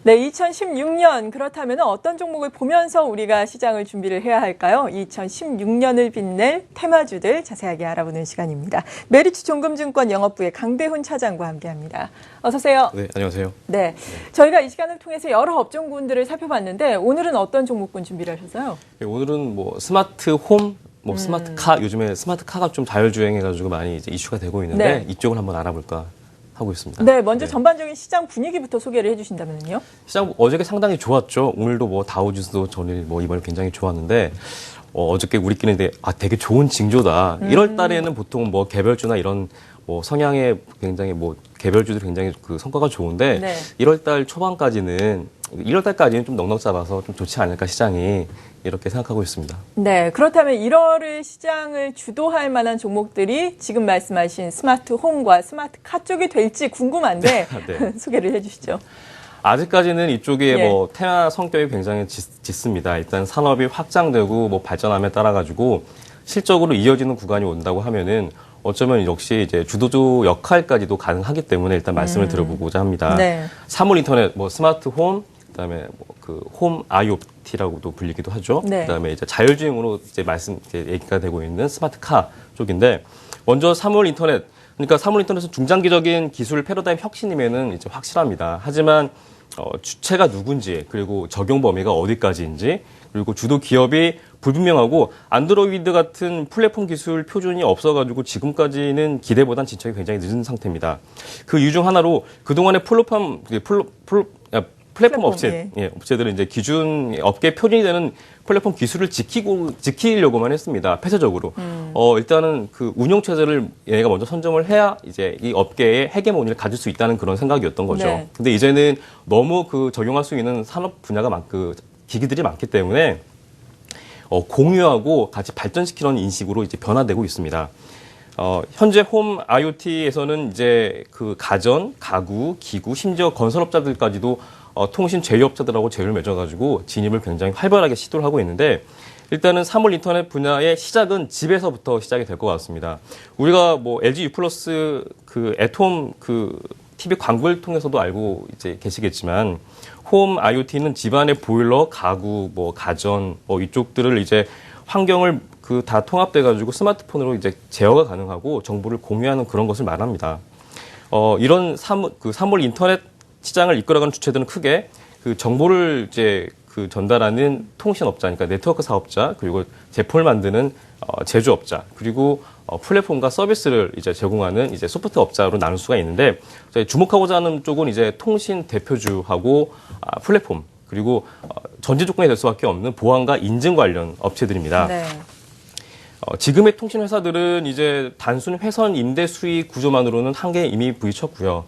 네, 2016년 그렇다면 어떤 종목을 보면서 우리가 시장을 준비를 해야 할까요? 2016년을 빛낼 테마주들 자세하게 알아보는 시간입니다. 메리츠 종금증권 영업부의 강대훈 차장과 함께합니다. 어서 오세요. 네, 안녕하세요. 네, 저희가 이 시간을 통해서 여러 업종군들을 살펴봤는데 오늘은 어떤 종목군 준비를 하셨어요? 네, 오늘은 스마트 홈, 스마트 카, 요즘에 스마트 카가 좀 자율주행해가지고 많이 이제 이슈가 되고 있는데 네. 이쪽을 한번 알아볼까 하고 있습니다. 네, 먼저 전반적인 시장 분위기부터 소개를 해주신다면요. 시장 어저께 상당히 좋았죠. 오늘도 다우지수도 전일 이번에 굉장히 좋았는데 어저께 우리끼리 되게 좋은 징조다. 1월 달에는 보통 개별주나 이런 성향의 굉장히 개별주들이 굉장히 그 성과가 좋은데 네. 1월 달 초반까지는 1월 달까지는 좀 넉넉 잡아서 좀 좋지 않을까 시장이 이렇게 생각하고 있습니다. 네, 그렇다면 1월의 시장을 주도할 만한 종목들이 지금 말씀하신 스마트 홈과 스마트 카 쪽이 될지 궁금한데 네. 소개를 해주시죠. 아직까지는 이쪽에 예. 테마 성격이 굉장히 짙습니다. 일단 산업이 확장되고 발전함에 따라 가지고 실적으로 이어지는 구간이 온다고 하면은 어쩌면 역시 이제 주도주 역할까지도 가능하기 때문에 일단 말씀을 드려보고자 합니다. 네. 사물 인터넷, 스마트 홈, 그다음에 홈 IoT라고도 불리기도 하죠. 네. 그다음에 이제 자율주행으로 이제 얘기가 되고 있는 스마트 카 쪽인데 먼저 사물 인터넷. 그러니까 사물 인터넷은 중장기적인 기술 패러다임 혁신이면은 이제 확실합니다. 하지만 주체가 누군지 그리고 적용 범위가 어디까지인지 그리고 주도 기업이 불분명하고 안드로이드 같은 플랫폼 기술 표준이 없어가지고 지금까지는 기대보단 진척이 굉장히 늦은 상태입니다. 그 이유 중 하나로 그동안의 플랫폼 업체, 업체들은 이제 기준 업계 표준이 되는 플랫폼 기술을 지키려고만 했습니다. 폐쇄적으로. 일단은 그 운영 체제를 얘가 먼저 선점을 해야 이제 이 업계의 헤게모니를 가질 수 있다는 그런 생각이었던 거죠. 네. 근데 이제는 너무 적용할 수 있는 산업 분야가 기기들이 많기 때문에 공유하고 같이 발전시키는 인식으로 이제 변화되고 있습니다. 현재 홈 IoT에서는 이제 그 가전, 가구, 기구, 심지어 건설업자들까지도 통신 제휴업자들하고 제휴를 맺어가지고 진입을 굉장히 활발하게 시도를 하고 있는데 일단은 사물 인터넷 분야의 시작은 집에서부터 시작이 될 것 같습니다. 우리가 LG U 플러스 애톰 TV 광고를 통해서도 알고 이제 계시겠지만 홈 IoT는 집안의 보일러, 가구, 가전 이쪽들을 이제 환경을 다 통합돼가지고 스마트폰으로 이제 제어가 가능하고 정보를 공유하는 그런 것을 말합니다. 이런 사물 인터넷 시장을 이끌어가는 주체들은 크게 정보를 이제 전달하는 통신업자, 그러니까 네트워크 사업자, 그리고 제품을 만드는 제조업자, 그리고 플랫폼과 서비스를 이제 제공하는 이제 소프트 업자로 나눌 수가 있는데 주목하고자 하는 쪽은 이제 통신 대표주하고 플랫폼 그리고 전제 조건이 될 수밖에 없는 보안과 인증 관련 업체들입니다. 네. 지금의 통신 회사들은 이제 단순 회선 임대 수익 구조만으로는 한계에 이미 부딪혔고요.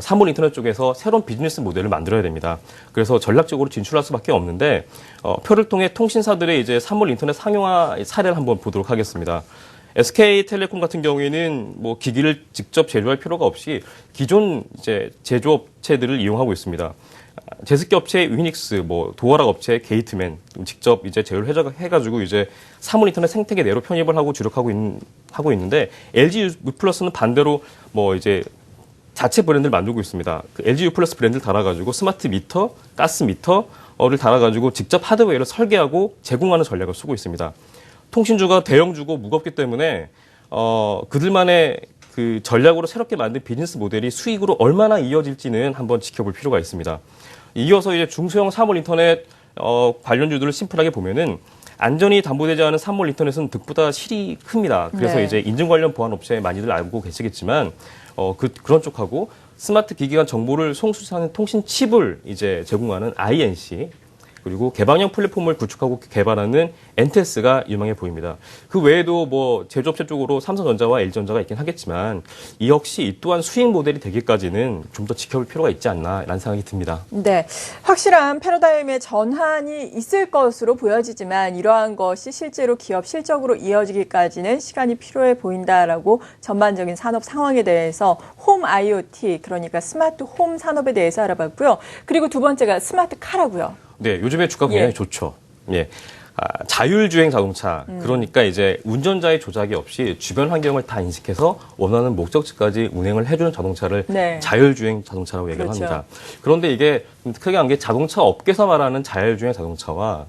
사물 인터넷 쪽에서 새로운 비즈니스 모델을 만들어야 됩니다. 그래서 전략적으로 진출할 수밖에 없는데 표를 통해 통신사들의 이제 사물 인터넷 상용화 사례를 한번 보도록 하겠습니다. SK텔레콤 같은 경우에는 기기를 직접 제조할 필요가 없이 기존 이제 제조업체들을 이용하고 있습니다. 제습기 업체 위닉스, 도어락 업체 게이트맨 직접 이제 제휴를 해가지고 이제 사물 인터넷 생태계 내로 편입을 하고 주력하고 있는데 LG U 플러스는 반대로 이제 자체 브랜드를 만들고 있습니다. LG U 플러스 브랜드를 달아가지고 스마트 미터, 가스 미터를 달아가지고 직접 하드웨어를 설계하고 제공하는 전략을 쓰고 있습니다. 통신주가 대형주고 무겁기 때문에 그들만의 전략으로 새롭게 만든 비즈니스 모델이 수익으로 얼마나 이어질지는 한번 지켜볼 필요가 있습니다. 이어서 이제 중소형 사물 인터넷 관련주들을 심플하게 보면은 안전이 담보되지 않은 사물 인터넷은 득보다 실이 큽니다. 그래서 네. 이제 인증 관련 보안 업체 많이들 알고 계시겠지만 그런 쪽하고 스마트 기기 간 정보를 송수하는 통신 칩을 이제 제공하는 INC 그리고 개방형 플랫폼을 구축하고 개발하는 엔테스가 유망해 보입니다. 그 외에도 제조업체 쪽으로 삼성전자와 LG전자가 있긴 하겠지만 이 또한 수익 모델이 되기까지는 좀 더 지켜볼 필요가 있지 않나라는 생각이 듭니다. 네, 확실한 패러다임의 전환이 있을 것으로 보여지지만 이러한 것이 실제로 기업 실적으로 이어지기까지는 시간이 필요해 보인다라고 전반적인 산업 상황에 대해서 홈 IoT, 그러니까 스마트 홈 산업에 대해서 알아봤고요. 그리고 두 번째가 스마트 카라고요. 네, 요즘에 주가 굉장히 좋죠. 예. 자율주행 자동차, 그러니까 이제 운전자의 조작이 없이 주변 환경을 다 인식해서 원하는 목적지까지 운행을 해주는 자동차를 네. 자율주행 자동차라고 얘기를 그렇죠. 합니다. 그런데 이게 크게 한 게 자동차 업계에서 말하는 자율주행 자동차와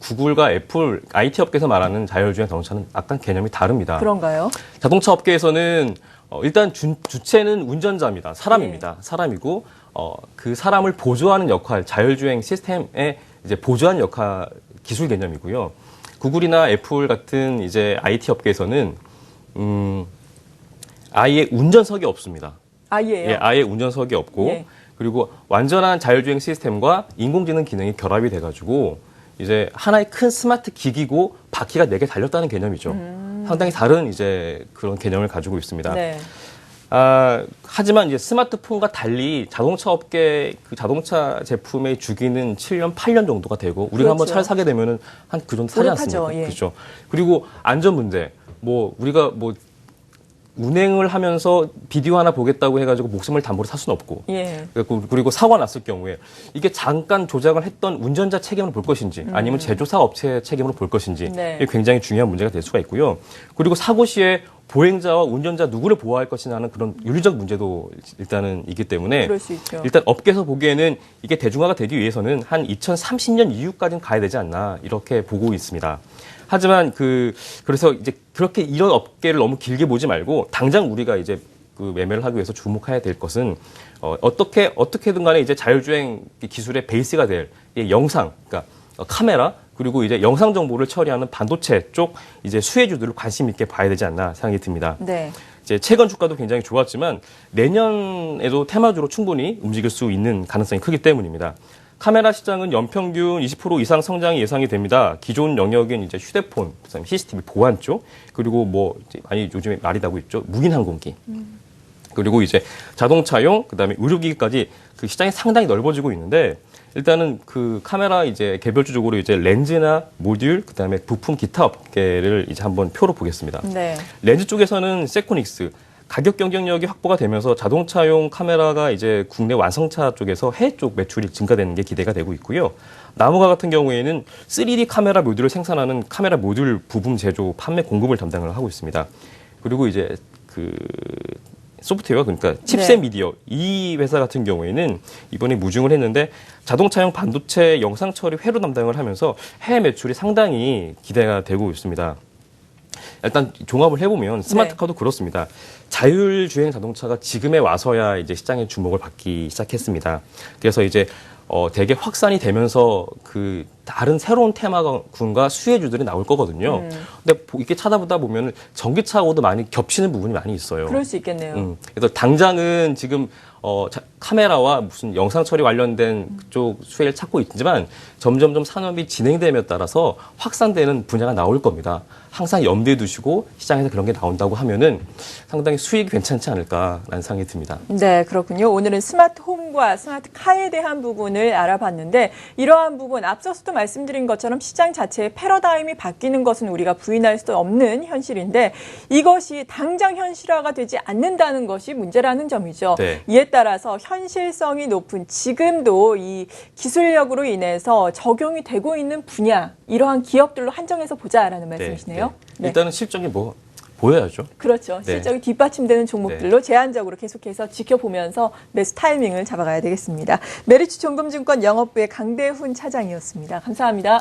구글과 애플, IT 업계에서 말하는 자율주행 자동차는 약간 개념이 다릅니다. 그런가요? 자동차 업계에서는 일단 주체는 운전자입니다. 사람입니다. 사람이고 그 사람을 보조하는 역할, 자율주행 시스템에 이제 보조하는 역할, 기술 개념이고요. 구글이나 애플 같은 이제 IT 업계에서는 아예 운전석이 없습니다. 아예요. 예, 아예 운전석이 없고 예. 그리고 완전한 자율주행 시스템과 인공지능 기능이 결합이 돼가지고 이제 하나의 큰 스마트 기기고 바퀴가 4개 달렸다는 개념이죠. 상당히 다른 이제 그런 개념을 가지고 있습니다. 네. 하지만 이제 스마트폰과 달리 자동차 업계 그 자동차 제품의 주기는 7년, 8년 정도가 되고 우리가 한번 그렇죠. 차를 사게 되면은 한 그 정도 사지 오래타죠. 않습니까? 예. 그렇죠. 그리고 안전 문제. 우리가 운행을 하면서 비디오 하나 보겠다고 해가지고 목숨을 담보로 살 수는 없고. 예. 그리고 사고가 났을 경우에 이게 잠깐 조작을 했던 운전자 책임으로 볼 것인지 아니면 제조사 업체 책임으로 볼 것인지 네. 이게 굉장히 중요한 문제가 될 수가 있고요. 그리고 사고 시에 보행자와 운전자 누구를 보호할 것이냐는 그런 윤리적 문제도 일단은 있기 때문에 그럴 수 있죠. 일단 업계에서 보기에는 이게 대중화가 되기 위해서는 한 2030년 이후까지는 가야 되지 않나 이렇게 보고 있습니다. 하지만 그래서 이제 그렇게 이런 업계를 너무 길게 보지 말고 당장 우리가 이제 그 매매를 하기 위해서 주목해야 될 것은 어떻게든 간에 이제 자율주행 기술의 베이스가 될 이 영상, 그러니까 카메라 그리고 이제 영상 정보를 처리하는 반도체 쪽 이제 수혜주들을 관심 있게 봐야 되지 않나 생각이 듭니다. 네. 이제 최근 주가도 굉장히 좋았지만 내년에도 테마주로 충분히 움직일 수 있는 가능성이 크기 때문입니다. 카메라 시장은 연평균 20% 이상 성장이 예상이 됩니다. 기존 영역인 이제 휴대폰, 그다음에 CCTV 보안 쪽, 그리고 이제 많이 요즘에 말이 나고 있죠. 무인 항공기. 그리고 이제 자동차용, 그다음에 의료기기까지 그 시장이 상당히 넓어지고 있는데 일단은 그 카메라 이제 개별주적으로 이제 렌즈나 모듈, 그다음에 부품 기타 업계를 이제 한번 표로 보겠습니다. 네. 렌즈 쪽에서는 세코닉스 가격 경쟁력이 확보가 되면서 자동차용 카메라가 이제 국내 완성차 쪽에서 해외 쪽 매출이 증가되는 게 기대가 되고 있고요. 나무가 같은 경우에는 3D 카메라 모듈을 생산하는 카메라 모듈 부품 제조, 판매 공급을 담당을 하고 있습니다. 그리고 이제 그 소프트웨어, 그러니까 칩셋 네. 미디어 이 회사 같은 경우에는 이번에 무증을 했는데 자동차용 반도체 영상 처리 회로 담당을 하면서 해외 매출이 상당히 기대가 되고 있습니다. 일단 종합을 해보면 스마트카도 그렇습니다. 자율주행 자동차가 지금에 와서야 이제 시장의 주목을 받기 시작했습니다. 그래서 이제 되게 확산이 되면서 그 다른 새로운 테마군과 수혜주들이 나올 거거든요. 근데 이렇게 찾아보다 보면 전기차하고도 많이 겹치는 부분이 많이 있어요. 그럴 수 있겠네요. 그래서 당장은 지금 카메라와 무슨 영상 처리 관련된 그쪽 수혜를 찾고 있지만 점점점 산업이 진행됨에 따라서 확산되는 분야가 나올 겁니다. 항상 염두에 두시고 시장에서 그런 게 나온다고 하면은 상당히 수익이 괜찮지 않을까라는 생각이 듭니다. 네, 그렇군요. 오늘은 스마트홈과 스마트카에 대한 부분을 알아봤는데 이러한 부분 앞서서도 말씀드린 것처럼 시장 자체의 패러다임이 바뀌는 것은 우리가 부인할 수 없는 현실인데 이것이 당장 현실화가 되지 않는다는 것이 문제라는 점이죠. 네. 이에 따라서 현실성이 높은 지금도 이 기술력으로 인해서 적용이 되고 있는 분야 이러한 기업들로 한정해서 보자라는 말씀이시네요. 네. 일단은 실적이 보여야죠. 그렇죠. 네. 실적이 뒷받침되는 종목들로 제한적으로 계속해서 지켜보면서 매수 타이밍을 잡아가야 되겠습니다. 메리츠 종금증권 영업부의 강대훈 차장이었습니다. 감사합니다.